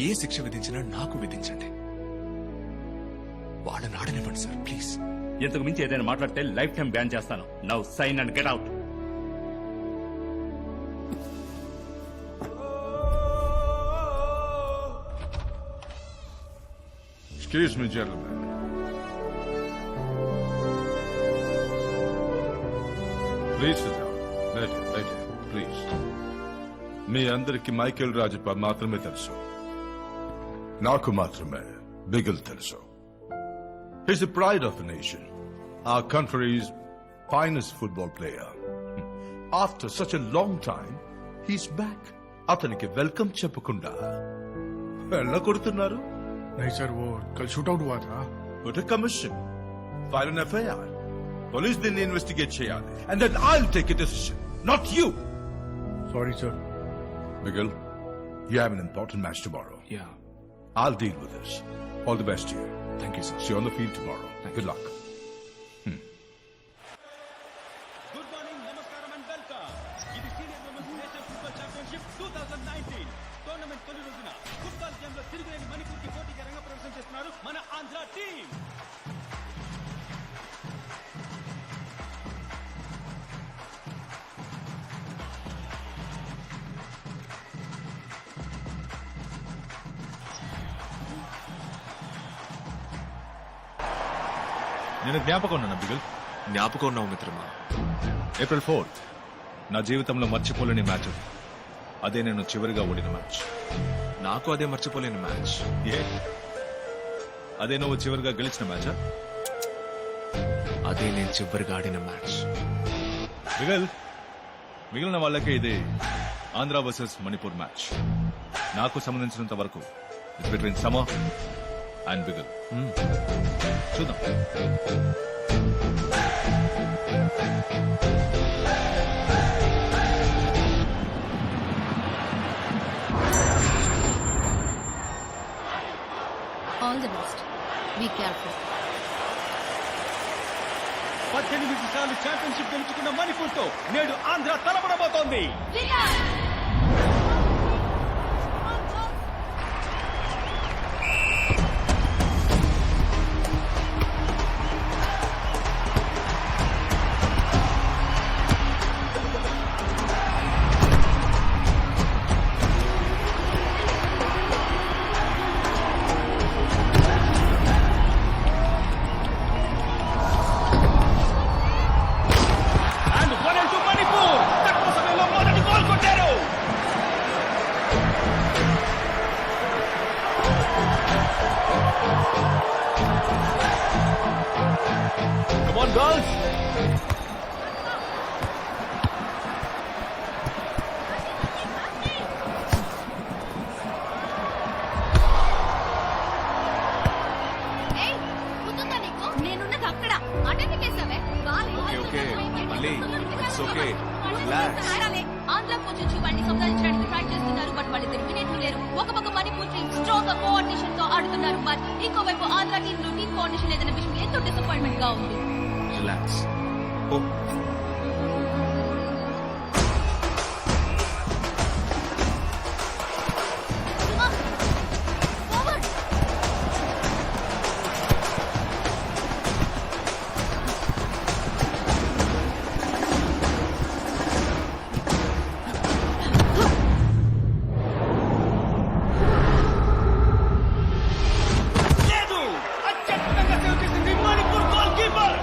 ఏ శిక్ష విధించినా నాకు విధించండి. వాళ్ళని ఆడనివ్వండి సార్ ప్లీజ్. ఇంతకు మించి ఏదైనా మాట్లాడితే లైఫ్ టైం బ్యాన్ చేస్తాను. Now sign and get out. Excuse me, gentlemen. Please sit down. Later, please. మీ అందరికి మైకేల్ రాజప్ప మాత్రమే తెలుసు. నాకు మాత్రమే బిగిల్ తెలుసు. He's the pride of the nation. Our country's finest football player. After such a long time, he's back. అతనికి welcome చెప్పకుండా వెళ్ళగొడుతున్నారు. नहीं सर, वो कल शूट आउट हुआ था. Put a commission. File an FIR. Police దీన్ని ఇన్వెస్టిగేట్ చేయాలి. And then I'll take a decision. Not you. Sorry sir. Miguel, you have an important match tomorrow. Yeah. I'll deal with this. All the best to you. Thank you, sir. See you on the field tomorrow. Good luck. Good morning, namaskaram and welcome. ఇది senior women's national football championship 2019 tournament తొలి రోజున football game లో తిరుగులేని మణిపూర్కి పోటీగా రంగ ప్రవేశం చేస్తున్నారు మన ఆంధ్ర టీం. నేను జ్ఞాపకం ఉన్నాను బిగుల్. జ్ఞాపకం ఉన్నావు మిత్రమా. April 4th నా జీవితంలో మర్చిపోలేని మ్యాచ్ అది. అదే నేను చివరిగా ఓడిన మ్యాచ్. నాకు అదే మర్చిపోలేని మ్యాచ్. ఏ అదే నువ్వు చివరిగా గెలిచిన మ్యాచా? అదే నేను చివరిగా ఆడిన మ్యాచ్. బిగల్, మిగిలిన వాళ్ళకే ఇది ఆంధ్ర వర్సెస్ మణిపూర్ మ్యాచ్. నాకు సంబంధించినంత వరకు ఇట్స్ బిట్వీన్ సమర్ అండ్ బిగల్. చూద్దాం. All the best. Be careful. 18 సార్లు ఛాంపియన్షిప్ గెలుచుకున్న మణిపూర్ తో నేడు ఆంధ్ర తలపడబోతోంది. Come on, girls. ఏయ్, గుర్తుందా నీకు? నేనున్నది అక్కడ. అటెందుకేసావే? Okay. మళ్ళీ. It's okay. Relax. Andhra coach వచ్చి వాడిని సంపాదించడానికి ట్రై చేస్తున్నారు. బట్ వాళ్ళు తిరిగినట్టు లేరు. ఒక పక్క మణిపూర్ టీం స్ట్రాంగ్ గా కోఆర్డినేషన్ తో ఆడుతున్నారు. బట్ ఇంకోవైపు ఆంధ్ర టీం లో టీం కోఆర్డినేషన్ లేదన్న విషయం ఎంతో డిసప్పాయింట్మెంట్ గా ఉంది. రిలాక్స్. ఫార్వర్డ్. లేదు, అత్యద్భుతంగా సేవ్ చేసింది Manipur goal keeper.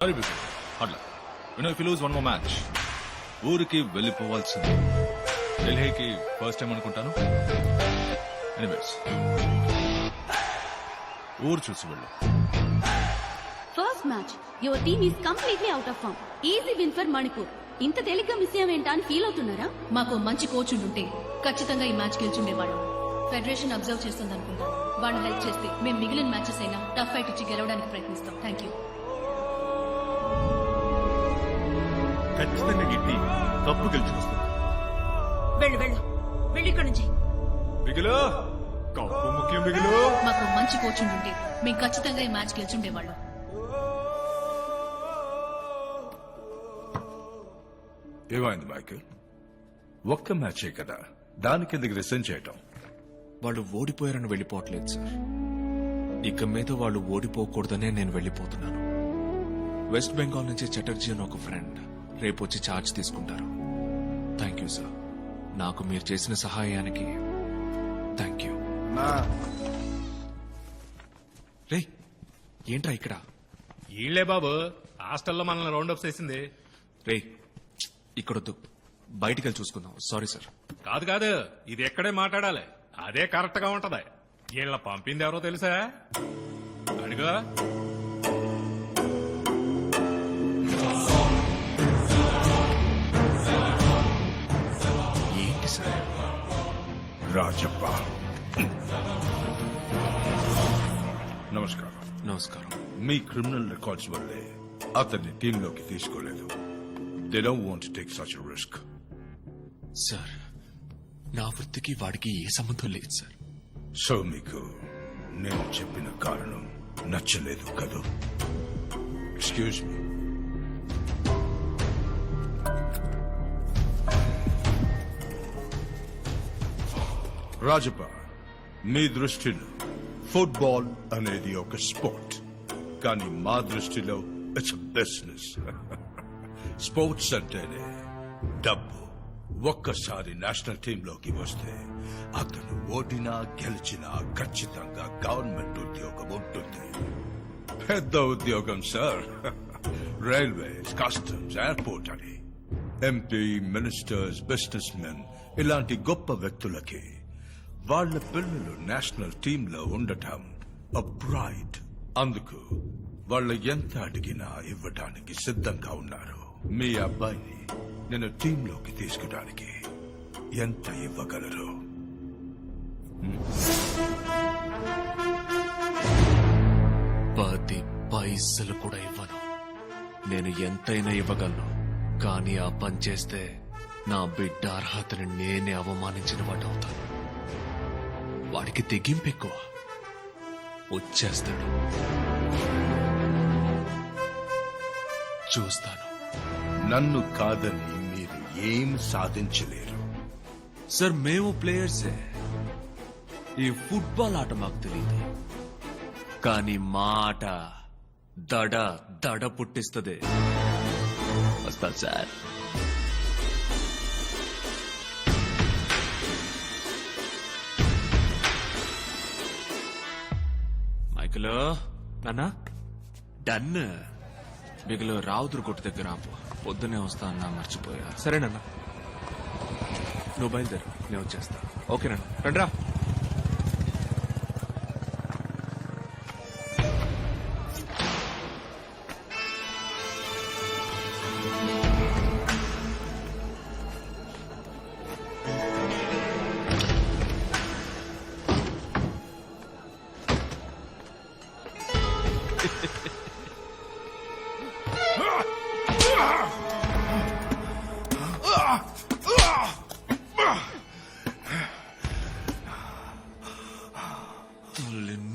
Sorry big అట్లా if you lose one more match ఊరికి వెళ్ళిపోవాల్సింది. ఢిల్లీకి ఫస్ట్ టైం అనుకుంటాను. ఎనీవేస్ ఊరు చూసి వెళ్ళు. First match your team is completely out of form. Easy win for Manipur. ఇంత తేలిగ్గా మిస్ అయ్యామేంటా అని ఫీల్ అవుతున్నారా? మాకు మంచి కోచ్ ఉంటే ఖచ్చితంగా ఈ మ్యాచ్ గెలుచుండేవాళ్ళం. ఫెడరేషన్ అబ్జర్వ్ చేస్తుంది అనుకుంటా. వాళ్ళు హెల్ప్ చేస్తే మేము మిగిలిన మ్యాచెస్ అయినా టఫ్ ఫైట్ ఇచ్చి గెలవడానికి ప్రయత్నిస్తాం. Thank you. ఖచ్చితంగా గిట్టి కప్పు గెలుచుకొస్తుంది. వెళ్ళు వెళ్ళు వెళ్ళి ఇక్కడ నుంచి. బిగులు కప్పు ముఖ్యం బిగులు. మాకు మంచి కోచ్ ఉంటే మేము ఖచ్చితంగా ఈ మ్యాచ్ గెలుచుండేవాళ్ళం. ఏమైంది మైకేల్? ఒక్క మ్యాచే కదా, దానికి ఎందుకు రిసెంట్ చేయటం? వాళ్ళు ఓడిపోయారని వెళ్ళిపోవట్లేదు సార్. ఇక మీద వాళ్ళు ఓడిపోకూడదనే నేను వెళ్ళిపోతున్నాను. వెస్ట్ బెంగాల్ నుంచి చటర్జీ అని ఒక ఫ్రెండ్ రేపు వచ్చి ఛార్జ్ తీసుకుంటారు. Thank you sir. నాకు మీరు చేసిన సహాయానికి థ్యాంక్ యూ. రే ఏంట్రా ఇక్కడ? ఈళ్లే బాబు హాస్టల్లో మనల్ని రౌండ్ అప్ చేసింది. రే ఇక్కడొద్దు, బయటికి వెళ్ళి చూసుకుందాం. Sorry sir. కాదు కాదు, ఇది ఎక్కడే మాట్లాడాలి. అదే కరెక్ట్ గా ఉంటది. వీళ్ళ పంపింది ఎవరో తెలుసా? అడుగు. ఏంటి సార్? రాజప్ప. నమస్కారం. నమస్కారం. మీ క్రిమినల్ రికార్డ్స్ వల్లే అతన్ని టీంలోకి తీసుకోలేదు. They don't want to take such risk. Sir నా వృత్తికి వాడికి ఏ సంబంధం లేదు సార్. సో మీకు నేను చెప్పిన కారణం నచ్చలేదు కదూ? Excuse me. రాజప్ప, మీ దృష్టిలో ఫుట్బాల్ అనేది ఒక స్పోర్ట్, కానీ మా దృష్టిలో ఇట్స్ బిజినెస్. స్పోర్ట్స్ అంటేనే డబ్బు. ఒక్కసారి నేషనల్ టీంలోకి వస్తే అతను ఓడినా గెలిచినా ఖచ్చితంగా గవర్నమెంట్ ఉద్యోగం ఉంటుంది. పెద్ద ఉద్యోగం సార్. రైల్వేస్, కస్టమ్స్, ఎయిర్పోర్ట్ అని. ఎంపీ, మినిస్టర్స్, బిజినెస్ మెన్ ఇలాంటి గొప్ప వ్యక్తులకి వాళ్ళ పిల్లలు నేషనల్ టీంలో ఉండటం ప్రైడ్. అందుకు వాళ్ళు ఎంత అడిగినా ఇవ్వడానికి సిద్ధంగా ఉన్నారు. మీ అబ్బాయిని నేను టీంలోకి తీసుకోవడానికి ఎంత ఇవ్వగలరు? 10 పైసలు కూడా ఇవ్వను. నేను ఎంతైనా ఇవ్వగలను, కానీ ఆ పని చేస్తే నా బిడ్డ అర్హతని నేనే అవమానించిన వాడు అవుతాను. వాడికి తెగింపు ఎక్కువ, వచ్చేస్తాడు. చూస్తాను. నన్ను కాదని మీరు ఏం సాధించలేరు. సార్ మేము ప్లేయర్సే. ఈ ఫుట్బాల్ ఆట మాకు తెలియదు, కానీ మా ఆట దడ దడ పుట్టిస్తుంది. వస్తాను సార్. మైకిలో నాన్న డన్. బిగులు రావుదురు కొట్టు దగ్గర ఆపు. పొద్దునే వస్తా అన్నా, మర్చిపోయా. సరేనన్నా, నువ్వు బయలుదేరు, నేను వచ్చేస్తా. ఓకేనన్నా, రండ్రా.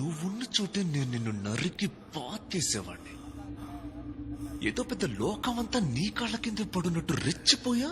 నువ్వున్న చోటే నేను నిన్ను నరికి పాతేసేవాడిని. ఏదో పెద్ద లోకమంతా నీ కాళ్ళ కింద పడున్నట్టు రెచ్చిపోయా.